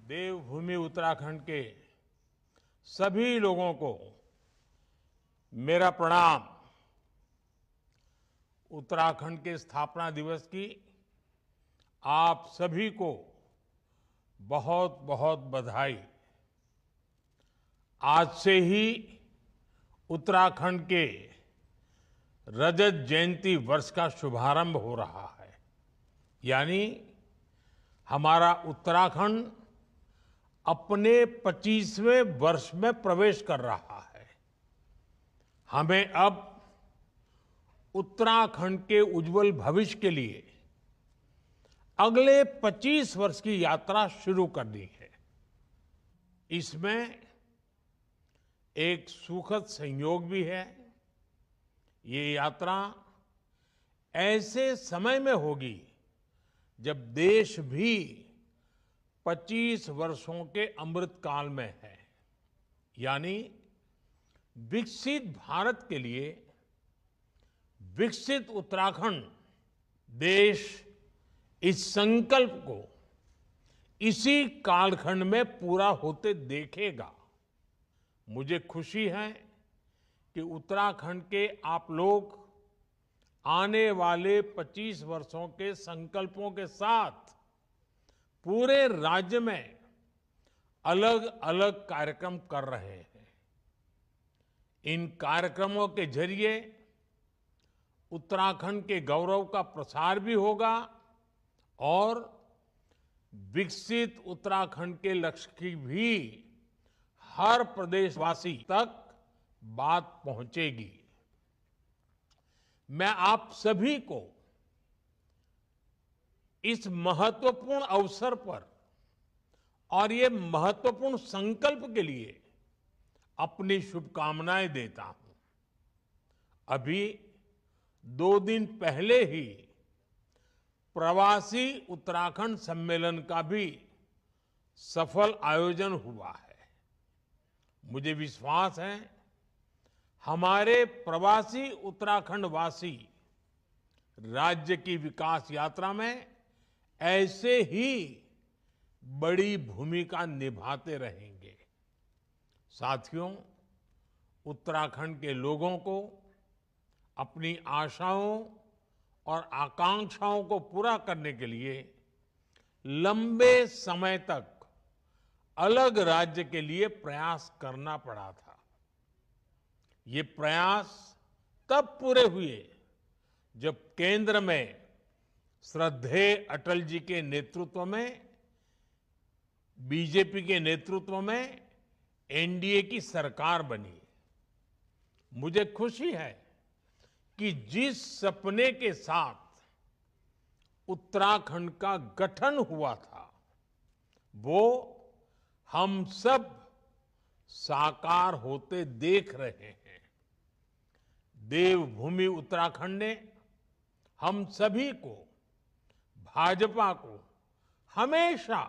देवभूमि उत्तराखंड के सभी लोगों को मेरा प्रणाम। उत्तराखंड के स्थापना दिवस की आप सभी को बहुत बहुत बधाई। आज से ही उत्तराखंड के रजत जयंती वर्ष का शुभारंभ हो रहा है, यानी हमारा उत्तराखंड अपने 25वें वर्ष में प्रवेश कर रहा है। हमें अब उत्तराखंड के उज्जवल भविष्य के लिए अगले 25 वर्ष की यात्रा शुरू करनी है। इसमें एक सुखद संयोग भी है। ये यात्रा ऐसे समय में होगी जब देश भी 25 वर्षों के अमृत काल में है, यानी विकसित भारत के लिए विकसित उत्तराखंड। देश इस संकल्प को इसी कालखंड में पूरा होते देखेगा। मुझे खुशी है कि उत्तराखंड के आप लोग आने वाले 25 वर्षों के संकल्पों के साथ पूरे राज्य में अलग अलग कार्यक्रम कर रहे हैं। इन कार्यक्रमों के जरिए उत्तराखंड के गौरव का प्रसार भी होगा और विकसित उत्तराखंड के लक्ष्य की भी हर प्रदेशवासी तक बात पहुंचेगी। मैं आप सभी को इस महत्वपूर्ण अवसर पर और ये महत्वपूर्ण संकल्प के लिए अपनी शुभकामनाएं देता हूं। अभी 2 दिन पहले ही प्रवासी उत्तराखंड सम्मेलन का भी सफल आयोजन हुआ है। मुझे विश्वास है हमारे प्रवासी उत्तराखंड वासी राज्य की विकास यात्रा में ऐसे ही बड़ी भूमिका निभाते रहेंगे। साथियों, उत्तराखंड के लोगों को अपनी आशाओं और आकांक्षाओं को पूरा करने के लिए लंबे समय तक अलग राज्य के लिए प्रयास करना पड़ा था। ये प्रयास तब पूरे हुए जब केंद्र में श्रद्धेय अटल जी के नेतृत्व में, बीजेपी के नेतृत्व में एनडीए की सरकार बनी। मुझे खुशी है कि जिस सपने के साथ उत्तराखंड का गठन हुआ था, वो हम सब साकार होते देख रहे हैं। देवभूमि उत्तराखंड ने हम सभी को, भाजपा को हमेशा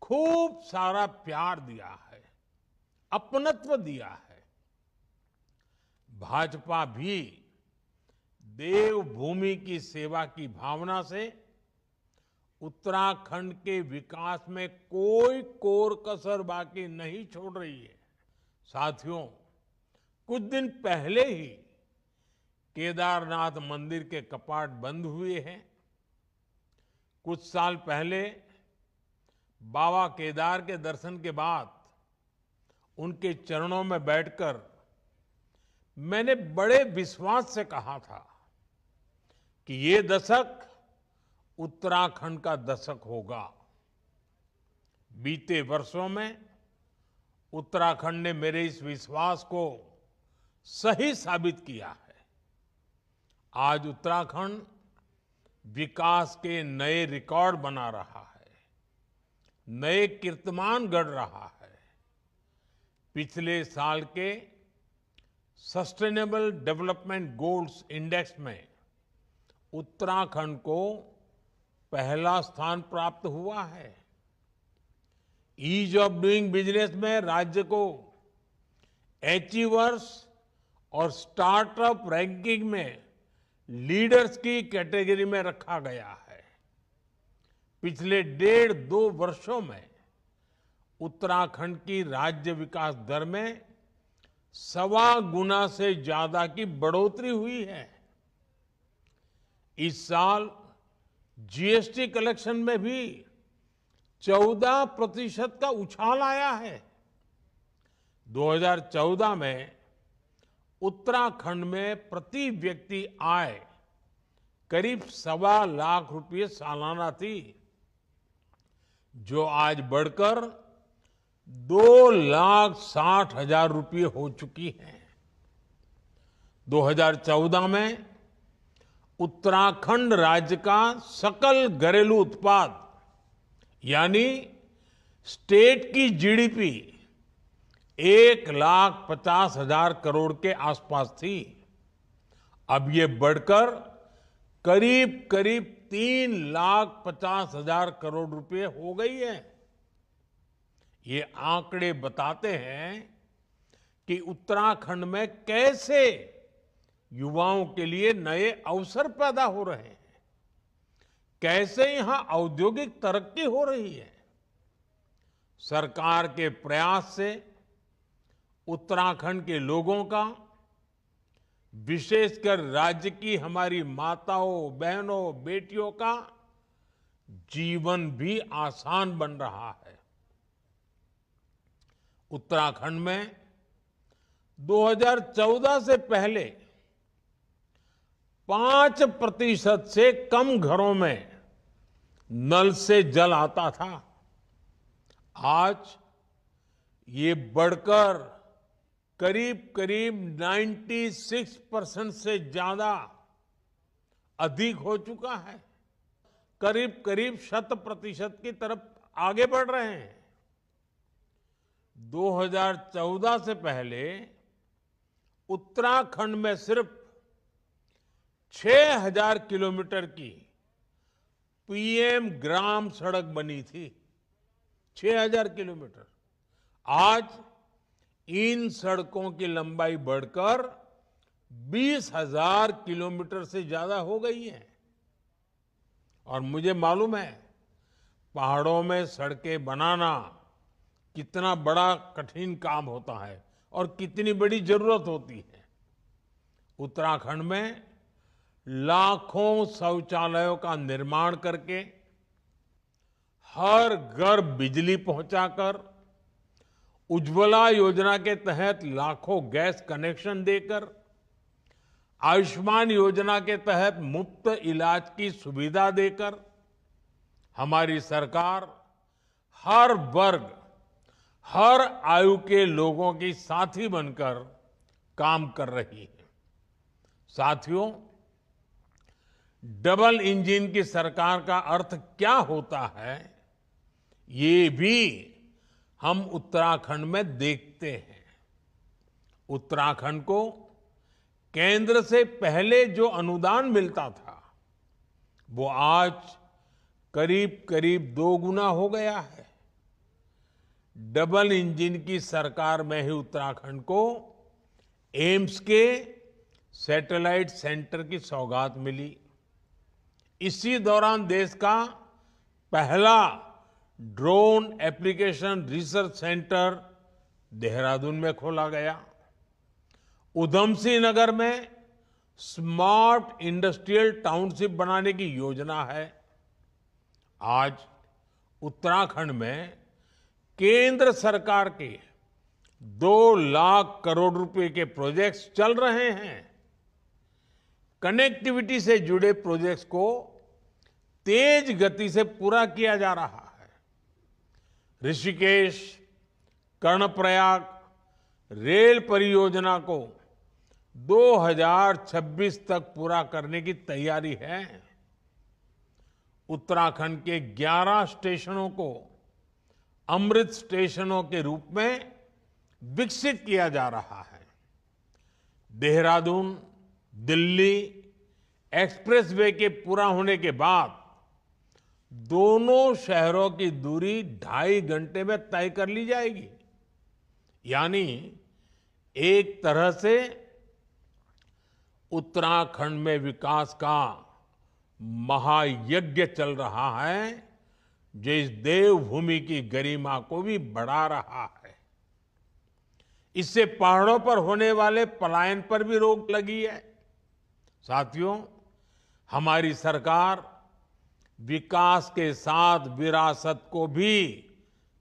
खूब सारा प्यार दिया है, अपनत्व दिया है। भाजपा भी देवभूमि की सेवा की भावना से उत्तराखंड के विकास में कोई कोर कसर बाकी नहीं छोड़ रही है। साथियों, कुछ दिन पहले ही केदारनाथ मंदिर के कपाट बंद हुए हैं। कुछ साल पहले बाबा केदार के दर्शन के बाद उनके चरणों में बैठकर मैंने बड़े विश्वास से कहा था कि ये दशक उत्तराखंड का दशक होगा। बीते वर्षों में उत्तराखंड ने मेरे इस विश्वास को सही साबित किया है। आज उत्तराखंड विकास के नए रिकॉर्ड बना रहा है, नए कीर्तिमान गढ़ रहा है। पिछले साल के सस्टेनेबल डेवलपमेंट गोल्स इंडेक्स में उत्तराखंड को पहला स्थान प्राप्त हुआ है। ईज ऑफ डूइंग बिजनेस में राज्य को अचीवर्स और स्टार्टअप रैंकिंग में लीडर्स की कैटेगरी में रखा गया है। पिछले 1.5-2 वर्षों में उत्तराखंड की राज्य विकास दर में 1.25 गुना से ज्यादा की बढ़ोतरी हुई है। इस साल जीएसटी कलेक्शन में भी 14% का उछाल आया है। 2014 में उत्तराखंड में प्रति व्यक्ति आय करीब 1.25 लाख रुपये सालाना थी, जो आज बढ़कर 2,60,000 रुपये हो चुकी है। 2014 में उत्तराखंड राज्य का सकल घरेलू उत्पाद यानी स्टेट की जीडीपी 1,50,000 करोड़ के आसपास थी। अब ये बढ़कर करीब करीब 3,50,000 करोड़ रुपए हो गई है। ये आंकड़े बताते हैं कि उत्तराखंड में कैसे युवाओं के लिए नए अवसर पैदा हो रहे हैं, कैसे यहां औद्योगिक तरक्की हो रही है। सरकार के प्रयास से उत्तराखंड के लोगों का, विशेषकर राज्य की हमारी माताओं, बहनों, बेटियों का जीवन भी आसान बन रहा है। उत्तराखंड में 2014 से पहले 5% से कम घरों में नल से जल आता था। आज ये बढ़कर करीब करीब 96% से ज्यादा अधिक हो चुका है। करीब करीब 100% की तरफ आगे बढ़ रहे हैं। 2014 से पहले उत्तराखंड में सिर्फ 6,000 किलोमीटर की पीएम ग्राम सड़क बनी थी। 6,000 किलोमीटर। आज इन सड़कों की लंबाई बढ़कर 20,000 किलोमीटर से ज्यादा हो गई है। और मुझे मालूम है पहाड़ों में सड़कें बनाना कितना बड़ा कठिन काम होता है और कितनी बड़ी जरूरत होती है। उत्तराखंड में लाखों शौचालयों का निर्माण करके, हर घर बिजली पहुंचाकर, उज्ज्वला योजना के तहत लाखों गैस कनेक्शन देकर, आयुष्मान योजना के तहत मुफ्त इलाज की सुविधा देकर हमारी सरकार हर वर्ग, हर आयु के लोगों की साथी बनकर काम कर रही है। साथियों, डबल इंजन की सरकार का अर्थ क्या होता है, ये भी हम उत्तराखंड में देखते हैं। उत्तराखंड को केंद्र से पहले जो अनुदान मिलता था, वो आज करीब करीब 2 गुना हो गया है। डबल इंजन की सरकार में ही उत्तराखंड को एम्स के सैटेलाइट सेंटर की सौगात मिली। इसी दौरान देश का पहला drone application research centre Dehradun में खोला गया। उधमसिंह नगर में स्मार्ट इंडस्ट्रियल टाउनशिप बनाने की योजना है। आज उत्तराखंड में केंद्र सरकार के 2 लाख करोड़ रुपए के प्रोजेक्ट्स चल रहे हैं। कनेक्टिविटी से जुड़े प्रोजेक्ट्स को तेज गति से पूरा किया जा रहा है। ऋषिकेश, कर्णप्रयाग रेल परियोजना को 2026 तक पूरा करने की तैयारी है। उत्तराखंड के 11 स्टेशनों को अमृत स्टेशनों के रूप में विकसित किया जा रहा है। देहरादून दिल्ली एक्सप्रेसवे के पूरा होने के बाद दोनों शहरों की दूरी 2.5 घंटे में तय कर ली जाएगी। यानी एक तरह से उत्तराखंड में विकास का महायज्ञ चल रहा है, जो इस देवभूमि की गरिमा को भी बढ़ा रहा है। इससे पहाड़ों पर होने वाले पलायन पर भी रोक लगी है। साथियों, हमारी सरकार विकास के साथ विरासत को भी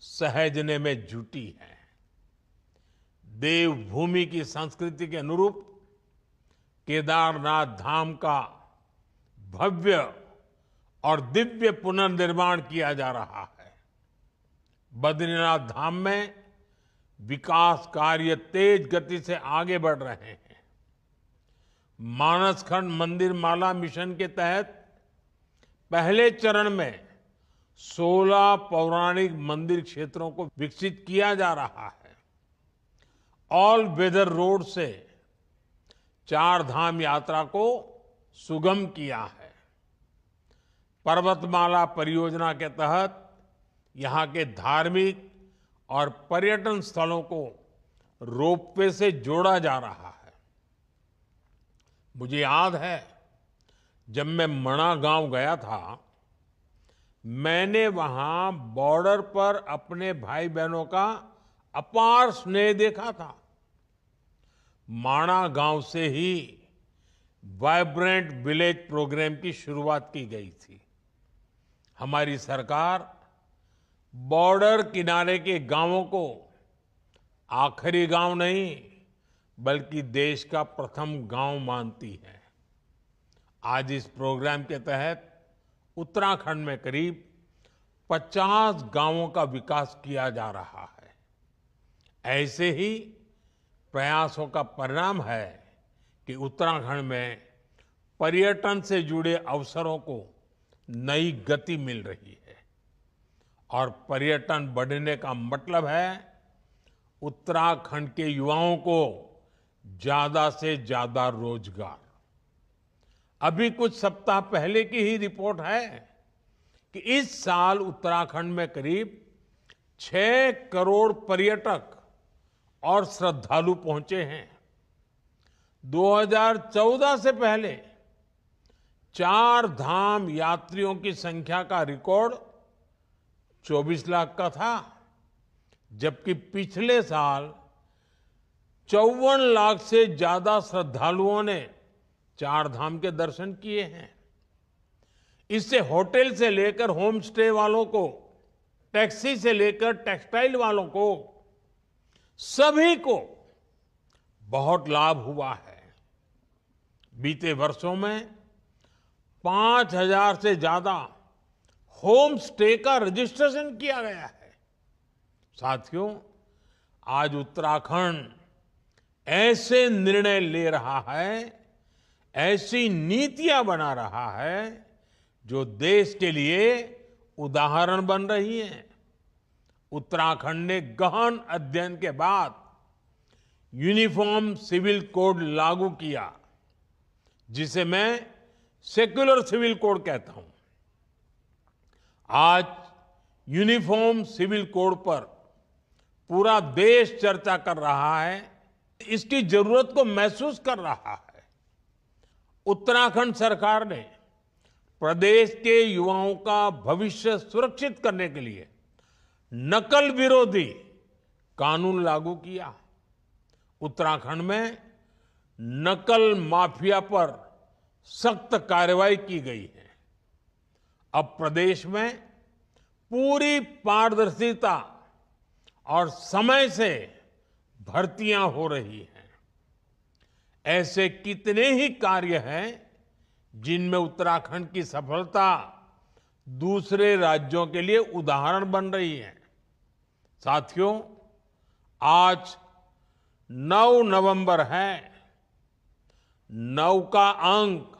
सहेजने में जुटी है। देवभूमि की संस्कृति के अनुरूप केदारनाथ धाम का भव्य और दिव्य पुनर्निर्माण किया जा रहा है। बद्रीनाथ धाम में विकास कार्य तेज गति से आगे बढ़ रहे हैं। मानसखंड मंदिर माला मिशन के तहत पहले चरण में 16 पौराणिक मंदिर क्षेत्रों को विकसित किया जा रहा है। ऑल वेदर रोड से 4 धाम यात्रा को सुगम किया है। पर्वतमाला परियोजना के तहत यहां के धार्मिक और पर्यटन स्थलों को रोपवे से जोड़ा जा रहा है। मुझे याद है, जब मैं मणा गांव गया था, मैंने वहां बॉर्डर पर अपने भाई बहनों का अपार स्नेह देखा था। माणा गांव से ही वाइब्रेंट विलेज प्रोग्राम की शुरुआत की गई थी। हमारी सरकार बॉर्डर किनारे के गांवों को आखिरी गांव नहीं, बल्कि देश का प्रथम गांव मानती है। आज इस प्रोग्राम के तहत उत्तराखंड में करीब 50 गांवों का विकास किया जा रहा है। ऐसे ही प्रयासों का परिणाम है कि उत्तराखंड में पर्यटन से जुड़े अवसरों को नई गति मिल रही है। और पर्यटन बढ़ने का मतलब है उत्तराखंड के युवाओं को ज्यादा से ज्यादा रोजगार। अभी कुछ सप्ताह पहले की ही रिपोर्ट है कि इस साल उत्तराखंड में करीब 6 करोड़ पर्यटक और श्रद्धालु पहुंचे हैं। 2014 से पहले 4 धाम यात्रियों की संख्या का रिकॉर्ड 24 लाख का था, जबकि पिछले साल 54 लाख से ज्यादा श्रद्धालुओं ने 4 धाम के दर्शन किए हैं। इससे होटल से लेकर होम स्टे वालों को, टैक्सी से लेकर टेक्सटाइल वालों को, सभी को बहुत लाभ हुआ है। बीते वर्षों में 5,000 से ज्यादा होम स्टे का रजिस्ट्रेशन किया गया है। साथियों, आज उत्तराखंड ऐसे निर्णय ले रहा है, ऐसी नीतियां बना रहा है जो देश के लिए उदाहरण बन रही हैं। उत्तराखंड ने गहन अध्ययन के बाद यूनिफॉर्म सिविल कोड लागू किया, जिसे मैं सेक्युलर सिविल कोड कहता हूं। आज यूनिफॉर्म सिविल कोड पर पूरा देश चर्चा कर रहा है, इसकी जरूरत को महसूस कर रहा है। उत्तराखंड सरकार ने प्रदेश के युवाओं का भविष्य सुरक्षित करने के लिए नकल विरोधी कानून लागू किया। उत्तराखंड में नकल माफिया पर सख्त कार्रवाई की गई है। अब प्रदेश में पूरी पारदर्शिता और समय से भर्तियां हो रही हैं। ऐसे कितने ही कार्य हैं जिनमें उत्तराखंड की सफलता दूसरे राज्यों के लिए उदाहरण बन रही है। साथियों, आज 9 नवंबर है। 9 का अंक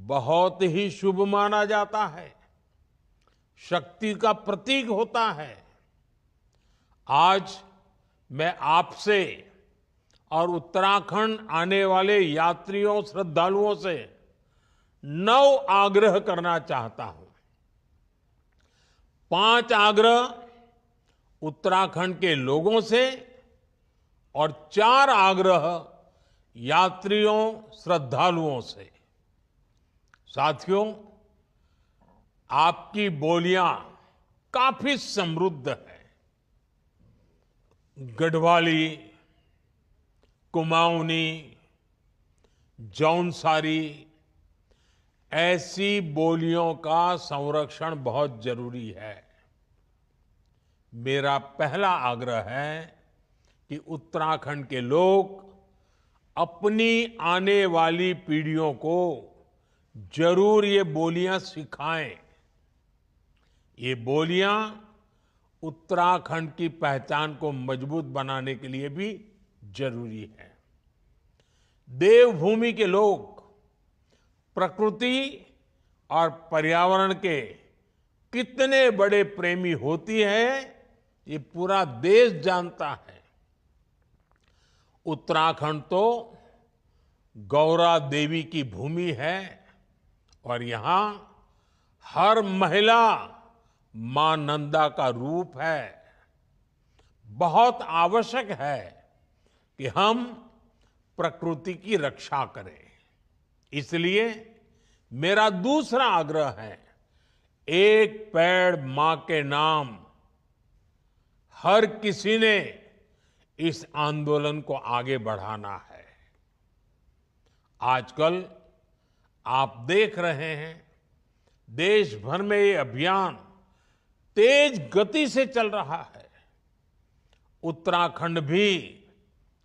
बहुत ही शुभ माना जाता है, शक्ति का प्रतीक होता है। आज मैं आपसे और उत्तराखंड आने वाले यात्रियों, श्रद्धालुओं से 9 आग्रह करना चाहता हूं। 5 आग्रह उत्तराखंड के लोगों से और 4 आग्रह यात्रियों, श्रद्धालुओं से। साथियों, आपकी बोलियां काफी समृद्ध है। गढ़वाली, कुमाऊनी, जौनसारी ऐसी बोलियों का संरक्षण बहुत जरूरी है। मेरा पहला आग्रह है कि उत्तराखंड के लोग अपनी आने वाली पीढ़ियों को जरूर ये बोलियां सिखाएं। ये बोलियां उत्तराखंड की पहचान को मजबूत बनाने के लिए भी जरूरी है। देवभूमि के लोग प्रकृति और पर्यावरण के कितने बड़े प्रेमी होती है, ये पूरा देश जानता है। उत्तराखंड तो गौरा देवी की भूमि है और यहां हर महिला मां नंदा का रूप है। बहुत आवश्यक है कि हम प्रकृति की रक्षा करें। इसलिए मेरा दूसरा आग्रह है, एक पेड़ मां के नाम। हर किसी ने इस आंदोलन को आगे बढ़ाना है। आजकल आप देख रहे हैं, देश भर में ये अभियान तेज गति से चल रहा है। उत्तराखंड भी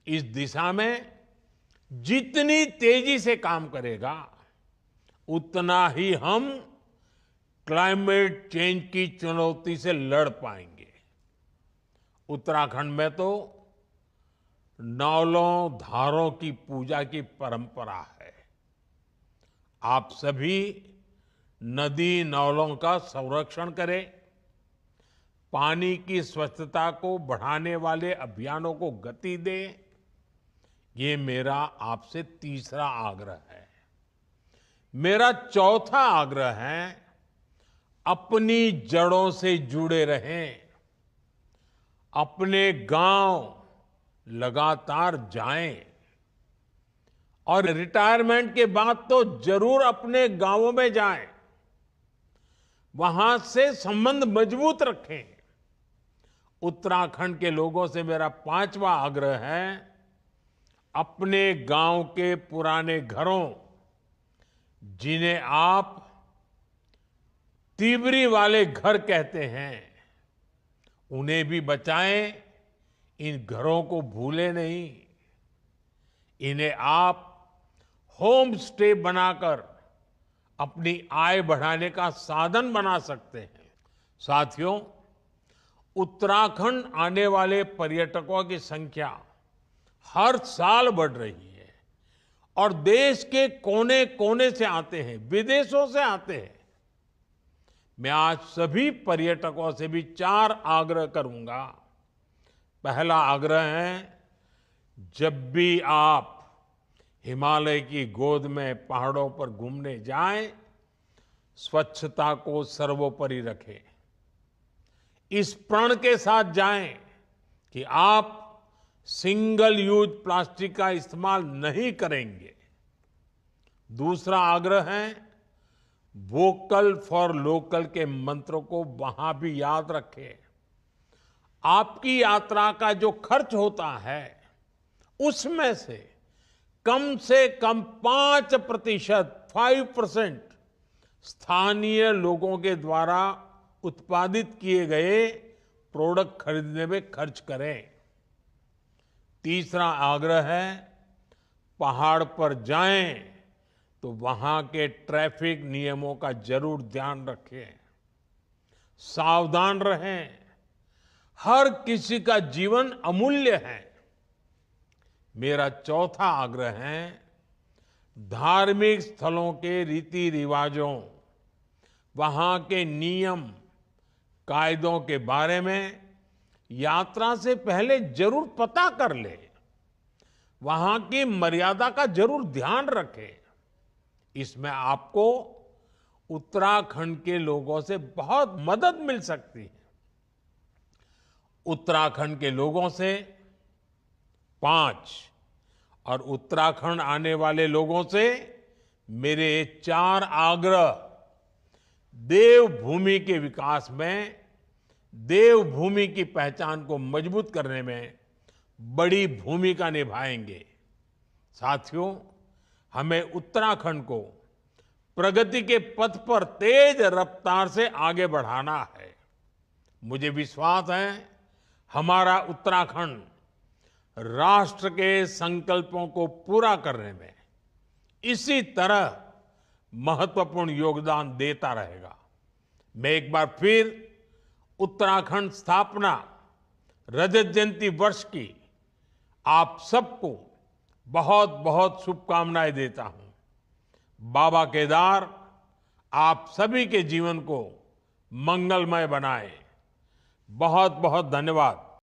इस दिशा में जितनी तेजी से काम करेगा, उतना ही हम क्लाइमेट चेंज की चुनौती से लड़ पाएंगे। उत्तराखंड में तो नौलों धारों की पूजा की परंपरा है। आप सभी नदी नौलों का संरक्षण करें। पानी की स्वच्छता को बढ़ाने वाले अभियानों को गति दें। ये मेरा आपसे तीसरा आग्रह है। मेरा चौथा आग्रह है, अपनी जड़ों से जुड़े रहें। अपने गांव लगातार जाएं और रिटायरमेंट के बाद तो जरूर अपने गांवों में जाएं। वहां से संबंध मजबूत रखें। उत्तराखंड के लोगों से मेरा पांचवा आग्रह है, अपने गांव के पुराने घरों, जिन्हें आप तीवरी वाले घर कहते हैं, उन्हें भी बचाएं। इन घरों को भूलें नहीं। इन्हें आप होम स्टे बनाकर अपनी आय बढ़ाने का साधन बना सकते हैं। साथियों, उत्तराखंड आने वाले पर्यटकों की संख्या हर साल बढ़ रही है और देश के कोने कोने से आते हैं, विदेशों से आते हैं। मैं आज सभी पर्यटकों से भी 4 आग्रह करूंगा। पहला आग्रह है, जब भी आप हिमालय की गोद में पहाड़ों पर घूमने जाएं, स्वच्छता को सर्वोपरि रखें। इस प्रण के साथ जाएं कि आप सिंगल यूज प्लास्टिक का इस्तेमाल नहीं करेंगे। दूसरा आग्रह है, वोकल फॉर लोकल के मंत्र को वहां भी याद रखें। आपकी यात्रा का जो खर्च होता है, उसमें से कम 5% स्थानीय लोगों के द्वारा उत्पादित किए गए प्रोडक्ट खरीदने में खर्च करें। तीसरा आग्रह है, पहाड़ पर जाएं तो वहां के ट्रैफिक नियमों का जरूर ध्यान रखें। सावधान रहें। हर किसी का जीवन अमूल्य है। मेरा चौथा आग्रह है, धार्मिक स्थलों के रीति रिवाजों, वहां के नियम कायदों के बारे में यात्रा से पहले जरूर पता कर ले। वहां की मर्यादा का जरूर ध्यान रखें। इसमें आपको उत्तराखंड के लोगों से बहुत मदद मिल सकती है। उत्तराखंड के लोगों से 5 और उत्तराखंड आने वाले लोगों से मेरे 4 आग्रह देवभूमि के विकास में देवभूमि की पहचान को मजबूत करने में बड़ी भूमिका निभाएंगे। साथियों, हमें उत्तराखंड को प्रगति के पथ पर तेज रफ्तार से आगे बढ़ाना है। मुझे विश्वास है हमारा उत्तराखंड राष्ट्र के संकल्पों को पूरा करने में इसी तरह महत्वपूर्ण योगदान देता रहेगा। मैं एक बार फिर उत्तराखंड स्थापना रजत जयंती वर्ष की आप सबको बहुत बहुत शुभकामनाएं देता हूं। बाबा केदार आप सभी के जीवन को मंगलमय बनाए। बहुत बहुत धन्यवाद।